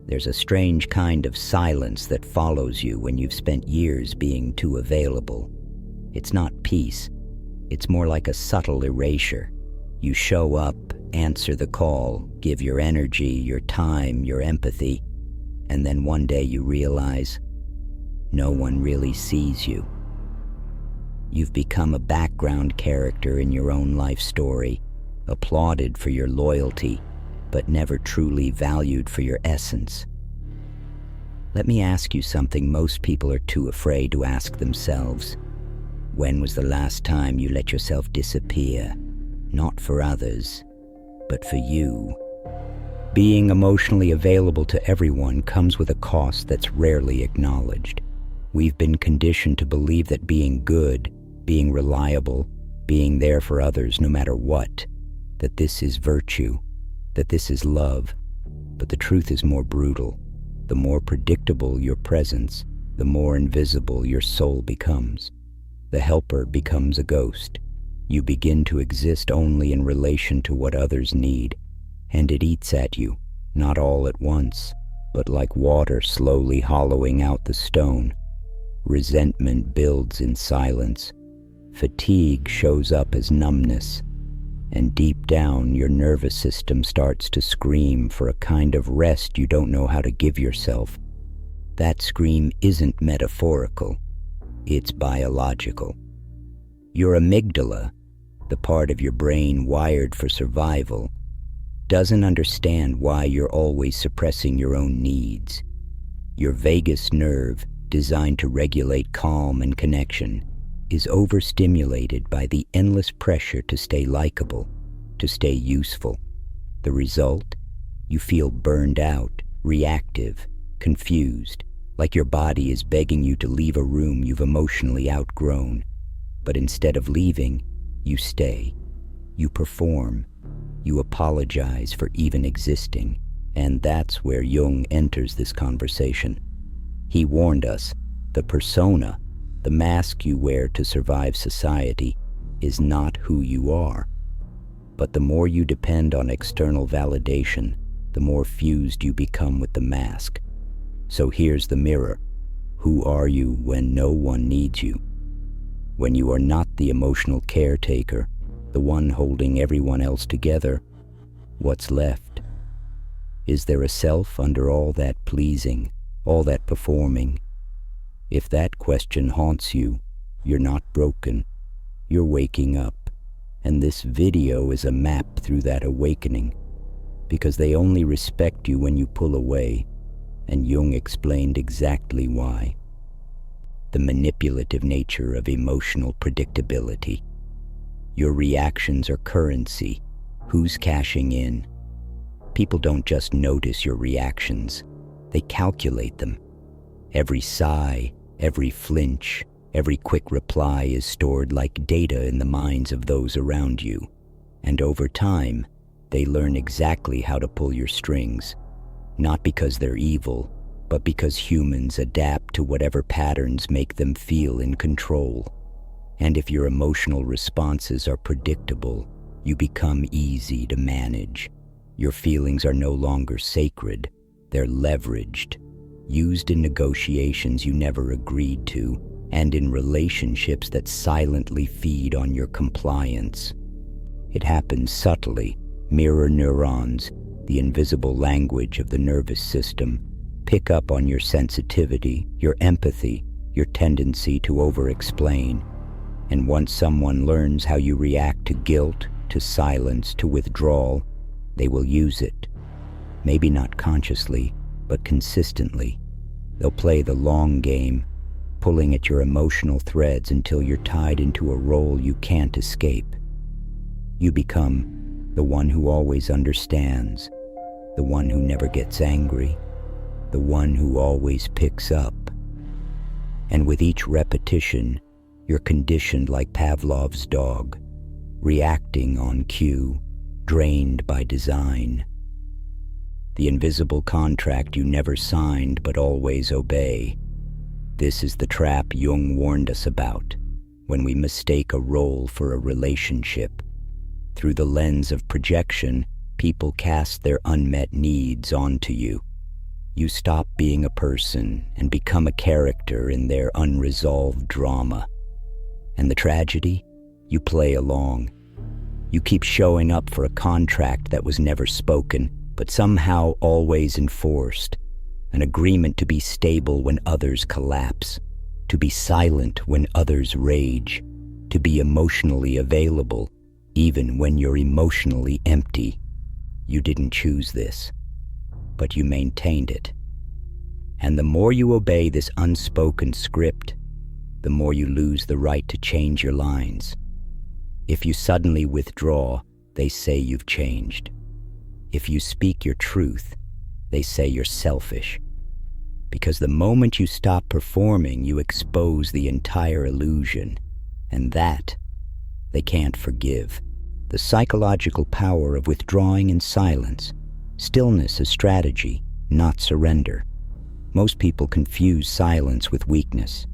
There's a strange kind of silence that follows you when you've spent years being too available. It's not peace. It's more like a subtle erasure. You show up, answer the call, give your energy, your time, your empathy, and then one day you realize no one really sees you. You've become a background character in your own life story, applauded for your loyalty, but never truly valued for your essence. Let me ask you something most people are too afraid to ask themselves. When was the last time you let yourself disappear? Not for others, but for you. Being emotionally available to everyone comes with a cost that's rarely acknowledged. We've been conditioned to believe that being good, being reliable, being there for others no matter what, that this is virtue, that this is love. But the truth is more brutal. The more predictable your presence, the more invisible your soul becomes. The helper becomes a ghost. You begin to exist only in relation to what others need, and it eats at you, not all at once, but like water slowly hollowing out the stone. Resentment builds in silence. Fatigue shows up as numbness, and deep down your nervous system starts to scream for a kind of rest you don't know how to give yourself. That scream isn't metaphorical, it's biological. Your amygdala, the part of your brain wired for survival, doesn't understand why you're always suppressing your own needs. Your vagus nerve, designed to regulate calm and connection, is overstimulated by the endless pressure to stay likable, to stay useful. The result? You feel burned out, reactive, confused, like your body is begging you to leave a room you've emotionally outgrown. But instead of leaving, you stay. You perform. You apologize for even existing. And that's where Jung enters this conversation. He warned us, the persona, the mask you wear to survive society, is not who you are. But the more you depend on external validation, the more fused you become with the mask. So here's the mirror. Who are you when no one needs you? When you are not the emotional caretaker, the one holding everyone else together, what's left? Is there a self under all that pleasing, all that performing? If that question haunts you, you're not broken. You're waking up. And this video is a map through that awakening. Because they only respect you when you pull away. And Jung explained exactly why. The manipulative nature of emotional predictability. Your reactions are currency. Who's cashing in? People don't just notice your reactions. They calculate them. Every sigh, every flinch, every quick reply is stored like data in the minds of those around you. And over time, they learn exactly how to pull your strings. Not because they're evil, but because humans adapt to whatever patterns make them feel in control. And if your emotional responses are predictable, you become easy to manage. Your feelings are no longer sacred. They're leveraged, used in negotiations you never agreed to, and in relationships that silently feed on your compliance. It happens subtly. Mirror neurons, the invisible language of the nervous system, pick up on your sensitivity, your empathy, your tendency to over-explain. And once someone learns how you react to guilt, to silence, to withdrawal, they will use it. Maybe not consciously, but consistently. They'll play the long game, pulling at your emotional threads until you're tied into a role you can't escape. You become the one who always understands, the one who never gets angry, the one who always picks up. And with each repetition, you're conditioned like Pavlov's dog, reacting on cue, drained by design. The invisible contract you never signed but always obey. This is the trap Jung warned us about, when we mistake a role for a relationship. Through the lens of projection, people cast their unmet needs onto you. You stop being a person and become a character in their unresolved drama. And the tragedy? You play along. You keep showing up for a contract that was never spoken, but somehow always enforced. An agreement to be stable when others collapse, to be silent when others rage, to be emotionally available, even when you're emotionally empty. You didn't choose this, but you maintained it. And the more you obey this unspoken script, the more you lose the right to change your lines. If you suddenly withdraw, they say you've changed. If you speak your truth, they say you're selfish. Because the moment you stop performing, you expose the entire illusion. And that, they can't forgive. The psychological power of withdrawing in silence. Stillness is strategy, not surrender. Most people confuse silence with weakness.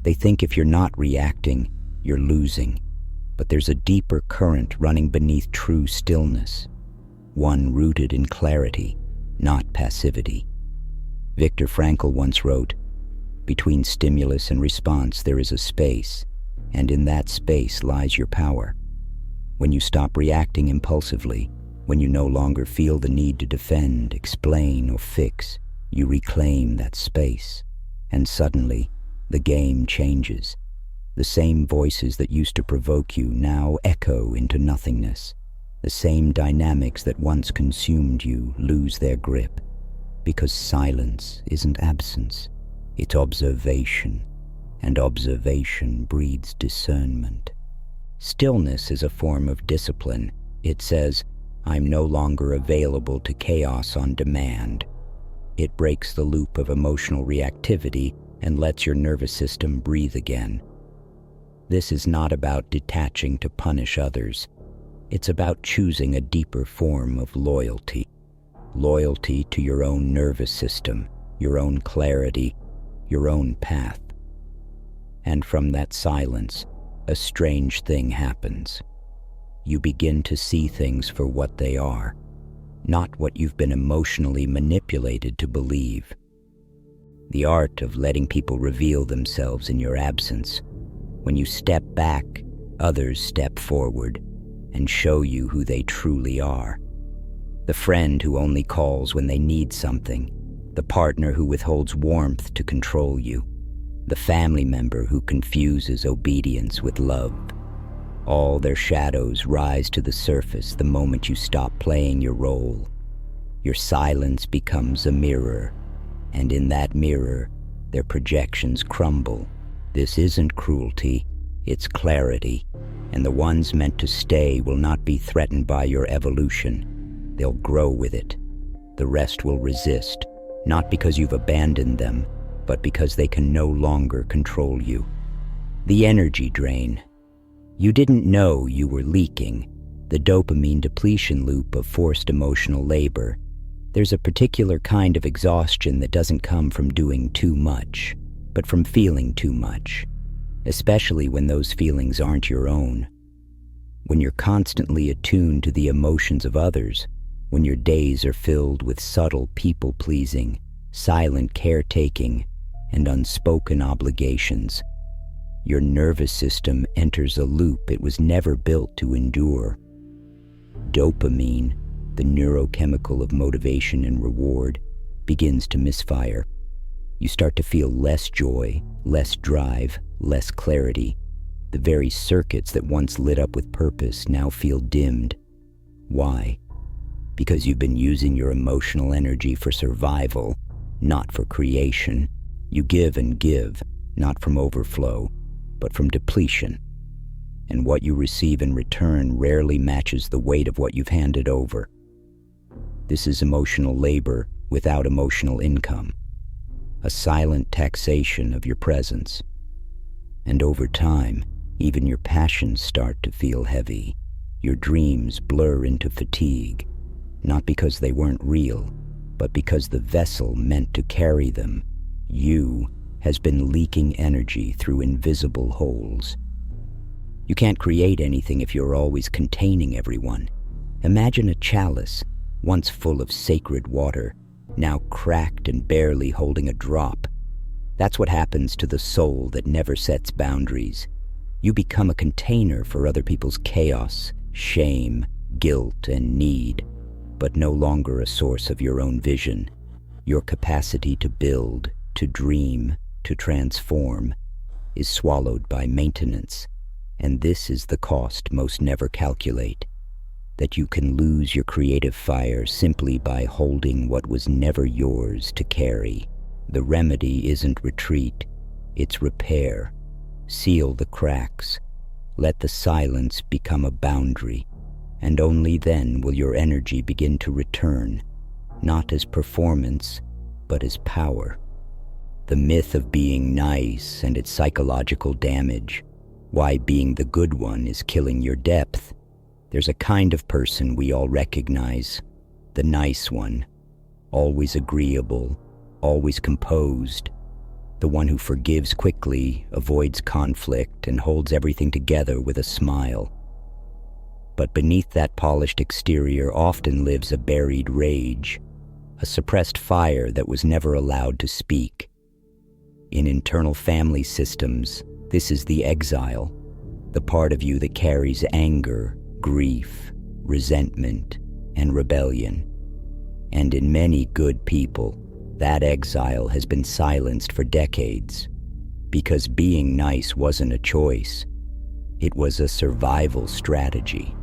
They think if you're not reacting, you're losing. But there's a deeper current running beneath true stillness. One rooted in clarity, not passivity. Viktor Frankl once wrote, "Between stimulus and response there is a space, and in that space lies your power. When you stop reacting impulsively, when you no longer feel the need to defend, explain, or fix, you reclaim that space. And suddenly, the game changes. The same voices that used to provoke you now echo into nothingness. The same dynamics that once consumed you lose their grip. Because silence isn't absence, it's observation, and observation breeds discernment. Stillness is a form of discipline. It says, I'm no longer available to chaos on demand. It breaks the loop of emotional reactivity and lets your nervous system breathe again. This is not about detaching to punish others. It's about choosing a deeper form of loyalty. Loyalty to your own nervous system, your own clarity, your own path. And from that silence, a strange thing happens. You begin to see things for what they are, not what you've been emotionally manipulated to believe. The art of letting people reveal themselves in your absence. When you step back, others step forward and show you who they truly are. The friend who only calls when they need something, the partner who withholds warmth to control you, the family member who confuses obedience with love. All their shadows rise to the surface the moment you stop playing your role. Your silence becomes a mirror, and in that mirror, their projections crumble. This isn't cruelty, it's clarity, and the ones meant to stay will not be threatened by your evolution. They'll grow with it. The rest will resist, not because you've abandoned them, but because they can no longer control you. The energy drain. You didn't know you were leaking. The dopamine depletion loop of forced emotional labor. There's a particular kind of exhaustion that doesn't come from doing too much, but from feeling too much, especially when those feelings aren't your own. When you're constantly attuned to the emotions of others, when your days are filled with subtle people-pleasing, silent caretaking, and unspoken obligations, your nervous system enters a loop it was never built to endure. Dopamine, the neurochemical of motivation and reward, begins to misfire. You start to feel less joy, less drive, less clarity. The very circuits that once lit up with purpose now feel dimmed. Why? Because you've been using your emotional energy for survival, not for creation. You give and give, not from overflow, but from depletion. And what you receive in return rarely matches the weight of what you've handed over. This is emotional labor without emotional income, a silent taxation of your presence. And over time, even your passions start to feel heavy. Your dreams blur into fatigue, not because they weren't real, but because the vessel meant to carry them, you, has been leaking energy through invisible holes. You can't create anything if you're always containing everyone. Imagine a chalice, once full of sacred water, now cracked and barely holding a drop. That's what happens to the soul that never sets boundaries. You become a container for other people's chaos, shame, guilt, and need, but no longer a source of your own vision. Your capacity to build, to dream, to transform is swallowed by maintenance, and this is the cost most never calculate. That you can lose your creative fire simply by holding what was never yours to carry. The remedy isn't retreat, it's repair. Seal the cracks. Let the silence become a boundary, and only then will your energy begin to return, not as performance, but as power. The myth of being nice and its psychological damage, why being the good one is killing your depth. There's a kind of person we all recognize, the nice one, always agreeable, always composed, the one who forgives quickly, avoids conflict, and holds everything together with a smile. But beneath that polished exterior often lives a buried rage, a suppressed fire that was never allowed to speak. In internal family systems, this is the exile, the part of you that carries anger, grief, resentment, and rebellion. And in many good people, that exile has been silenced for decades, because being nice wasn't a choice. It was a survival strategy.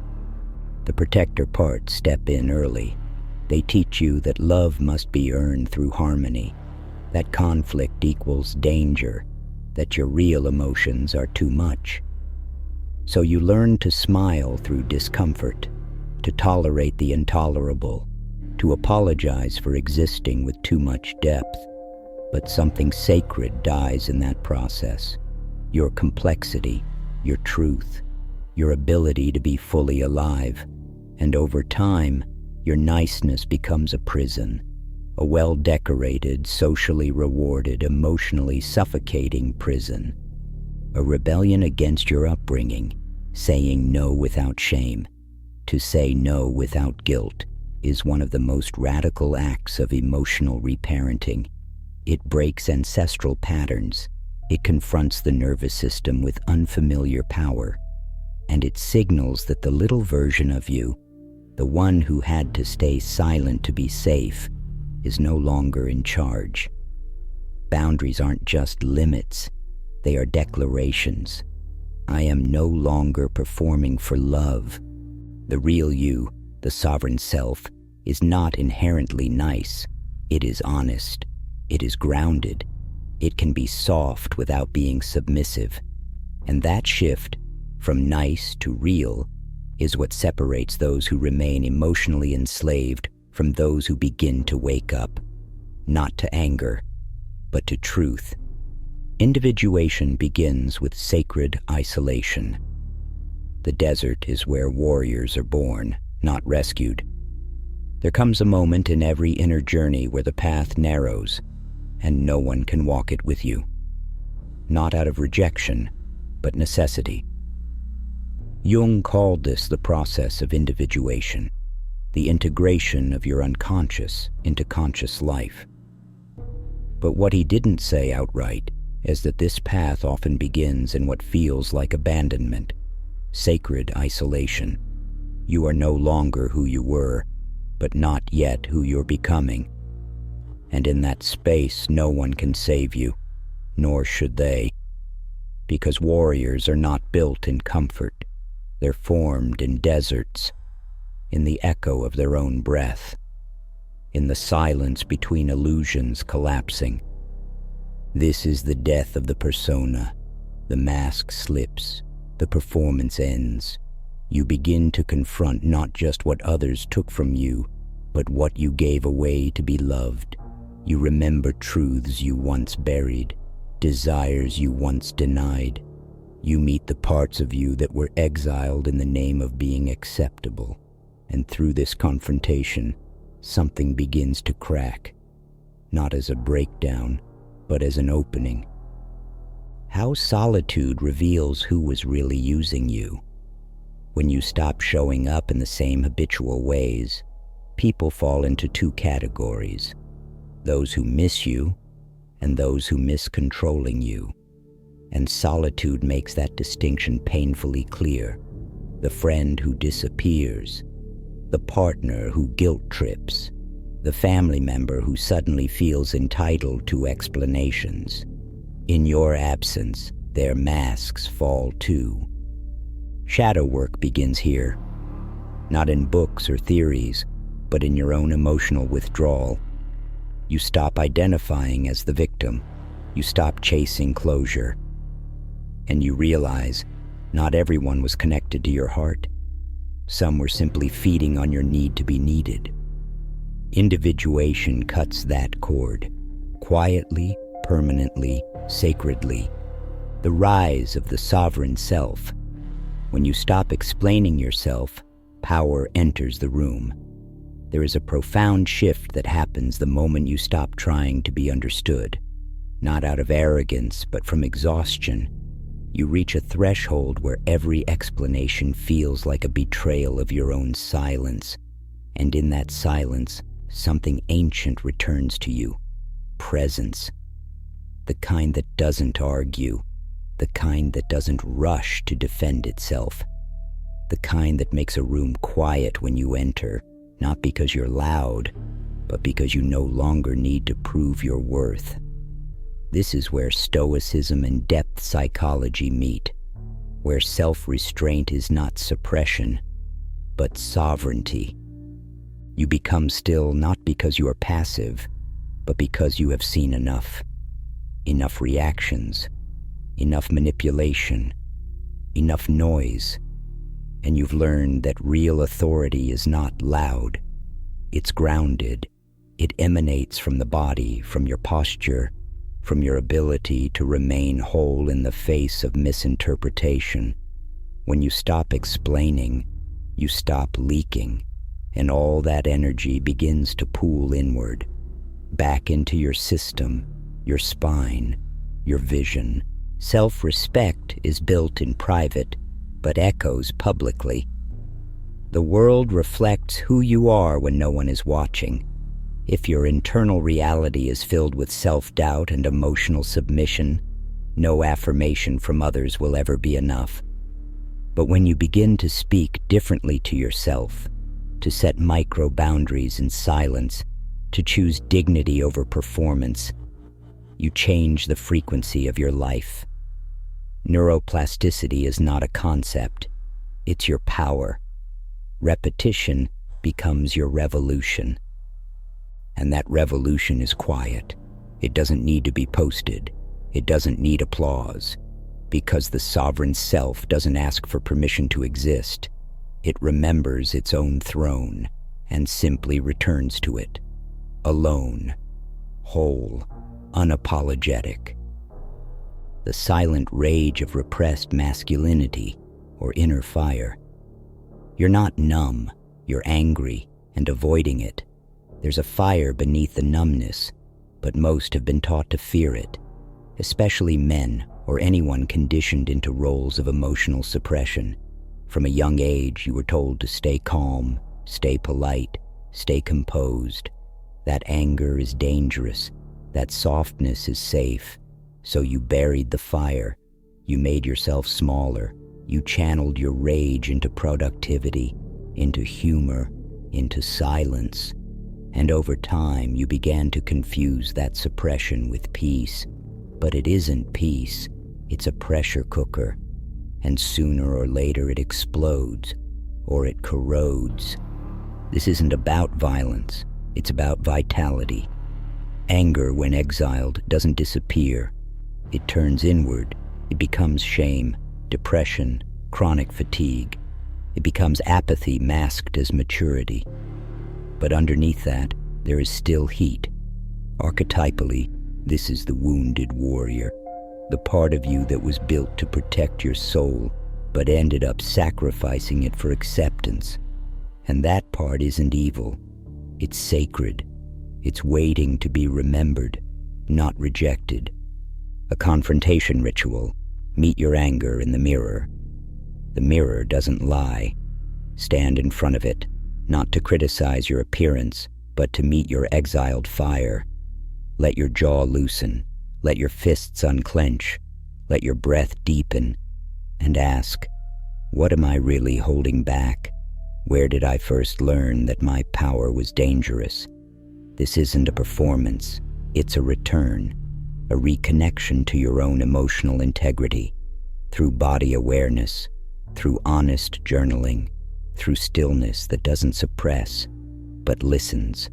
The protector parts step in early. They teach you that love must be earned through harmony, that conflict equals danger, that your real emotions are too much. So you learn to smile through discomfort, to tolerate the intolerable, to apologize for existing with too much depth. But something sacred dies in that process. Your complexity, your truth, your ability to be fully alive. And over time, your niceness becomes a prison, a well-decorated, socially rewarded, emotionally suffocating prison. A rebellion against your upbringing, saying no without shame. To say no without guilt is one of the most radical acts of emotional reparenting. It breaks ancestral patterns. It confronts the nervous system with unfamiliar power. And it signals that the little version of you, the one who had to stay silent to be safe, is no longer in charge. Boundaries aren't just limits. They are declarations. I am no longer performing for love. The real you, the sovereign self, is not inherently nice. It is honest. It is grounded. It can be soft without being submissive. And that shift, from nice to real, is what separates those who remain emotionally enslaved from those who begin to wake up, not to anger, but to truth. Individuation begins with sacred isolation. The desert is where warriors are born, not rescued. There comes a moment in every inner journey where the path narrows, and no one can walk it with you. Not out of rejection, but necessity. Jung called this the process of individuation, the integration of your unconscious into conscious life. But what he didn't say outright is that this path often begins in what feels like abandonment, sacred isolation. You are no longer who you were, but not yet who you're becoming. And in that space, no one can save you, nor should they, because warriors are not built in comfort. They're formed in deserts, in the echo of their own breath, in the silence between illusions collapsing. This is the death of the persona. The mask slips, the performance ends. You begin to confront not just what others took from you, but what you gave away to be loved. You remember truths you once buried, desires you once denied. You meet the parts of you that were exiled in the name of being acceptable. And through this confrontation, something begins to crack, not as a breakdown, but as an opening. How solitude reveals who was really using you. When you stop showing up in the same habitual ways, people fall into two categories: those who miss you and those who miss controlling you. And solitude makes that distinction painfully clear. The friend who disappears, the partner who guilt trips, the family member who suddenly feels entitled to explanations. In your absence, their masks fall too. Shadow work begins here, not in books or theories, but in your own emotional withdrawal. You stop identifying as the victim. You stop chasing closure. And you realize not everyone was connected to your heart. Some were simply feeding on your need to be needed. Individuation cuts that cord, quietly, permanently, sacredly. The rise of the sovereign self. When you stop explaining yourself, power enters the room. There is a profound shift that happens the moment you stop trying to be understood. Not out of arrogance, but from exhaustion. You reach a threshold where every explanation feels like a betrayal of your own silence. And in that silence, something ancient returns to you. Presence. The kind that doesn't argue. The kind that doesn't rush to defend itself. The kind that makes a room quiet when you enter, not because you're loud, but because you no longer need to prove your worth. This is where stoicism and depth psychology meet, where self-restraint is not suppression, but sovereignty. You become still not because you are passive, but because you have seen enough. Enough reactions, enough manipulation, enough noise, and you've learned that real authority is not loud. It's grounded. It emanates from the body, from your posture, from your ability to remain whole in the face of misinterpretation. When you stop explaining, you stop leaking, and all that energy begins to pool inward, back into your system, your spine, your vision. Self-respect is built in private, but echoes publicly. The world reflects who you are when no one is watching. If your internal reality is filled with self-doubt and emotional submission, no affirmation from others will ever be enough. But when you begin to speak differently to yourself, to set micro-boundaries in silence, to choose dignity over performance, you change the frequency of your life. Neuroplasticity is not a concept, it's your power. Repetition becomes your revolution. And that revolution is quiet. It doesn't need to be posted. It doesn't need applause. Because the sovereign self doesn't ask for permission to exist. It remembers its own throne and simply returns to it. Alone, whole, unapologetic. The silent rage of repressed masculinity or inner fire. You're not numb, you're angry and avoiding it. There's a fire beneath the numbness, but most have been taught to fear it, especially men or anyone conditioned into roles of emotional suppression. From a young age, you were told to stay calm, stay polite, stay composed. That anger is dangerous, that softness is safe. So you buried the fire, you made yourself smaller, you channeled your rage into productivity, into humor, into silence. And over time, you began to confuse that suppression with peace. But it isn't peace, it's a pressure cooker. And sooner or later it explodes, or it corrodes. This isn't about violence, it's about vitality. Anger, when exiled, doesn't disappear. It turns inward. It becomes shame, depression, chronic fatigue. It becomes apathy masked as maturity. But underneath that, there is still heat. Archetypally, this is the wounded warrior, the part of you that was built to protect your soul, but ended up sacrificing it for acceptance. And that part isn't evil. It's sacred. It's waiting to be remembered, not rejected. A confrontation ritual. Meet your anger in the mirror. The mirror doesn't lie. Stand in front of it, not to criticize your appearance, but to meet your exiled fire. Let your jaw loosen. Let your fists unclench. Let your breath deepen. And ask, what am I really holding back? Where did I first learn that my power was dangerous? This isn't a performance. It's a return, a reconnection to your own emotional integrity, through body awareness, through honest journaling, through stillness that doesn't suppress, but listens.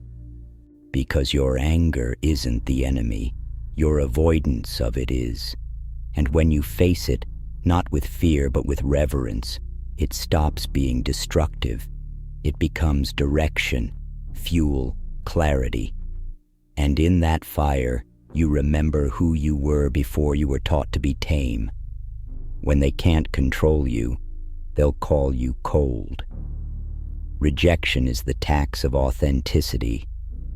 Because your anger isn't the enemy, your avoidance of it is. And when you face it, not with fear but with reverence, it stops being destructive. It becomes direction, fuel, clarity. And in that fire, you remember who you were before you were taught to be tame. When they can't control you, they'll call you cold. Rejection is the tax of authenticity.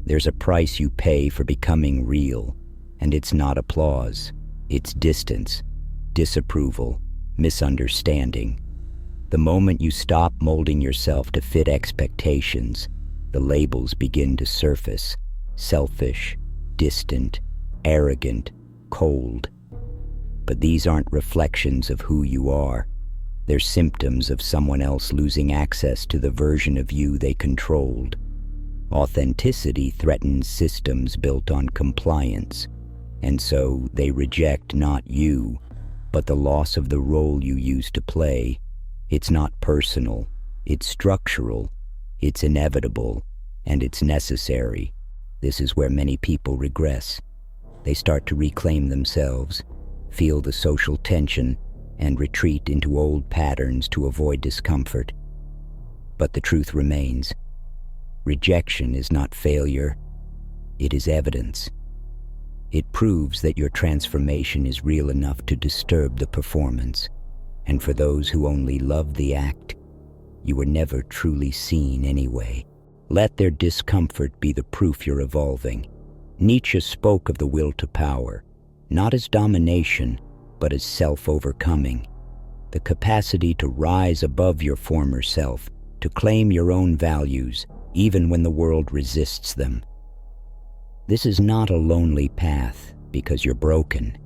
There's a price you pay for becoming real, and it's not applause. It's distance, disapproval, misunderstanding. The moment you stop molding yourself to fit expectations, the labels begin to surface: selfish, distant, arrogant, cold. But these aren't reflections of who you are. They're symptoms of someone else losing access to the version of you they controlled. Authenticity threatens systems built on compliance, and so they reject not you, but the loss of the role you used to play. It's not personal, it's structural, it's inevitable, and it's necessary. This is where many people regress. They start to reclaim themselves, feel the social tension, and retreat into old patterns to avoid discomfort. But the truth remains. Rejection is not failure, it is evidence. It proves that your transformation is real enough to disturb the performance. And for those who only love the act, you were never truly seen anyway. Let their discomfort be the proof you're evolving. Nietzsche spoke of the will to power, not as domination, but as self-overcoming. The capacity to rise above your former self, to claim your own values, even when the world resists them. This is not a lonely path because you're broken.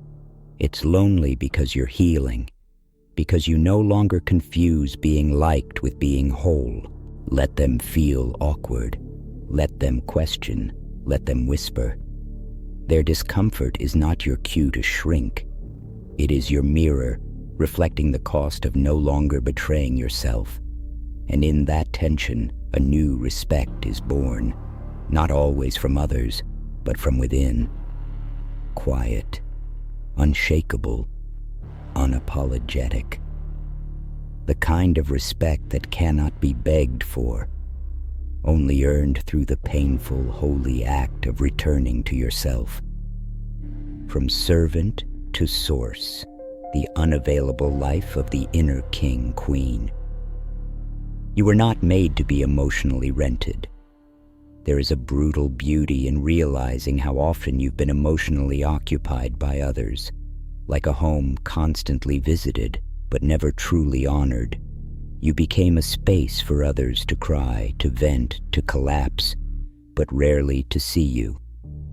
It's lonely because you're healing, because you no longer confuse being liked with being whole. Let them feel awkward. Let them question. Let them whisper. Their discomfort is not your cue to shrink. It is your mirror, reflecting the cost of no longer betraying yourself. And in that tension, a new respect is born, not always from others, but from within. Quiet, unshakable, unapologetic. The kind of respect that cannot be begged for, only earned through the painful, holy act of returning to yourself. From servant to source, the unavailable life of the inner king-queen. You were not made to be emotionally rented. There is a brutal beauty in realizing how often you've been emotionally occupied by others, like a home constantly visited, but never truly honored. You became a space for others to cry, to vent, to collapse, but rarely to see you,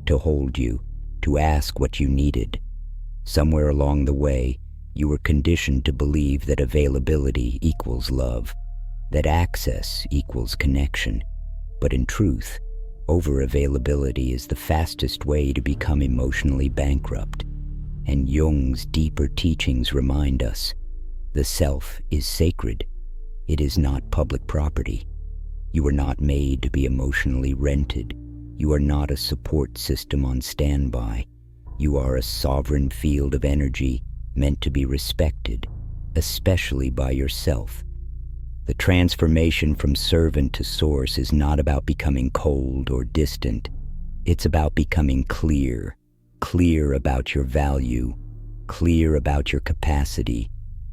to hold you, to ask what you needed. Somewhere along the way, you were conditioned to believe that availability equals love, that access equals connection. But in truth, over-availability is the fastest way to become emotionally bankrupt. And Jung's deeper teachings remind us, the self is sacred. It is not public property. You are not made to be emotionally rented. You are not a support system on standby. You are a sovereign field of energy meant to be respected, especially by yourself. The transformation from servant to source is not about becoming cold or distant. It's about becoming clear, clear about your value, clear about your capacity,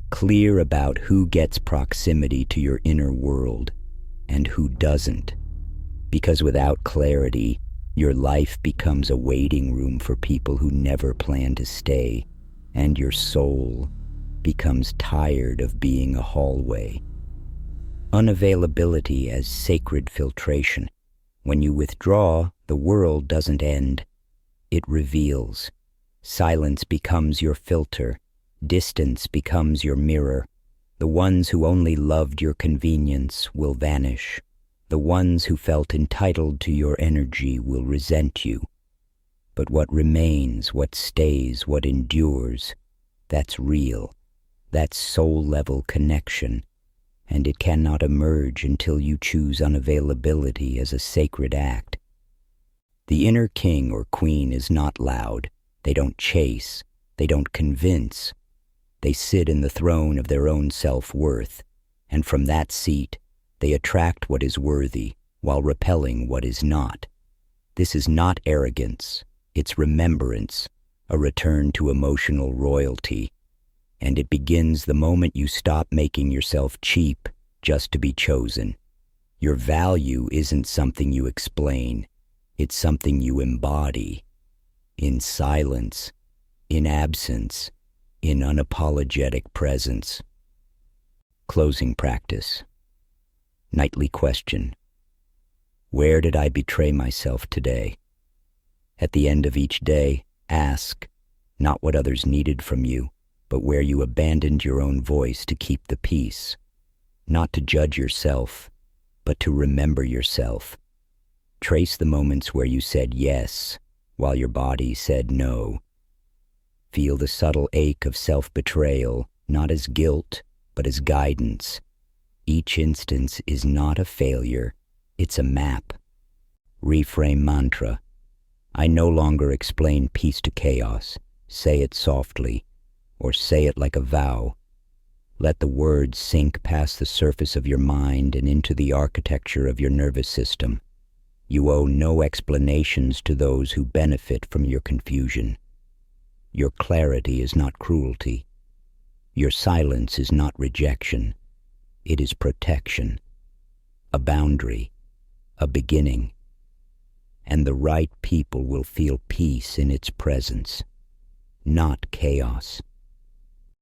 clear about who gets proximity to your inner world and who doesn't. Because without clarity, your life becomes a waiting room for people who never plan to stay, and your soul becomes tired of being a hallway. Unavailability as sacred filtration. When you withdraw, the world doesn't end. It reveals. Silence becomes your filter. Distance becomes your mirror. The ones who only loved your convenience will vanish. The ones who felt entitled to your energy will resent you. But what remains, what stays, what endures, that's real. That's soul-level connection. And it cannot emerge until you choose unavailability as a sacred act. The inner king or queen is not loud. They don't chase. They don't convince. They sit in the throne of their own self-worth, and from that seat, they attract what is worthy while repelling what is not. This is not arrogance. It's remembrance, a return to emotional royalty. And it begins the moment you stop making yourself cheap just to be chosen. Your value isn't something you explain. It's something you embody. In silence, in absence, in unapologetic presence. Closing practice. Nightly question. Where did I betray myself today? At the end of each day, ask, not what others needed from you, but where you abandoned your own voice to keep the peace. Not to judge yourself, but to remember yourself. Trace the moments where you said yes, while your body said no. Feel the subtle ache of self-betrayal, not as guilt, but as guidance. Each instance is not a failure, it's a map. Reframe mantra. I no longer explain peace to chaos. Say it softly, or say it like a vow. Let the words sink past the surface of your mind and into the architecture of your nervous system. You owe no explanations to those who benefit from your confusion. Your clarity is not cruelty. Your silence is not rejection. It is protection, a boundary, a beginning. And the right people will feel peace in its presence, not chaos.